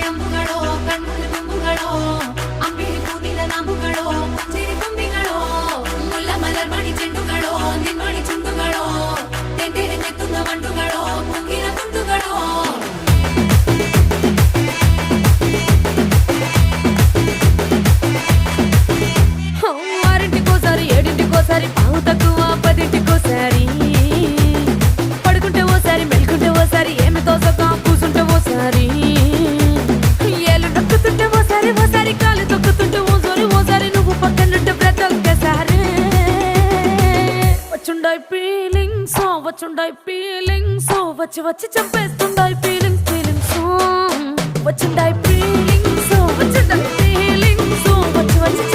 ಅಂಬುಗಳೋ ಕಣ್ಮುಳು ತುಂಬುಗಳೋ ಅಂಬಿಳಿ ಕೂದಿನ ನಾಂಬುಗಳೋ ಮುಂಚಿರಿ ತುಂಬಿಗಳೋ ಮುಲ್ಲ ಮಲರ್ ಮಣಿ ಚೆಂಡುಗಳೋ ನಿನ್ಮಣಿ ಚುಂಡುಗಳೋ ತೆಂಡೆರೆ ನೆತ್ತುന്ന ಮಂಡುಗಳೋ ಮುಂಗಿನ ತುಂಡುಗಳೋ ఆరింటికోసారి ఏడింటికోసారి పావు తక్కువ పదింటికోసారి పడుకుంటే ఓసారి మెలుకుంటే ఓసారి ఏమి తోసక కూసుంటే ఓసారి ఏలు నొక్కుతుంటే ఓసారి ఓసారి కాలు తొక్కుతుంటే ఓసారి నువ్వు పక్కనుంటే బ్రతొక్కసారి వచ్చుండాయి ఫీలింగ్స్ వచ్చి వచ్చి చంపేస్తుండాయి ఫీలింగ్స్ వచ్చుండాయి ఫీలింగ్స్ వచ్చి వచ్చి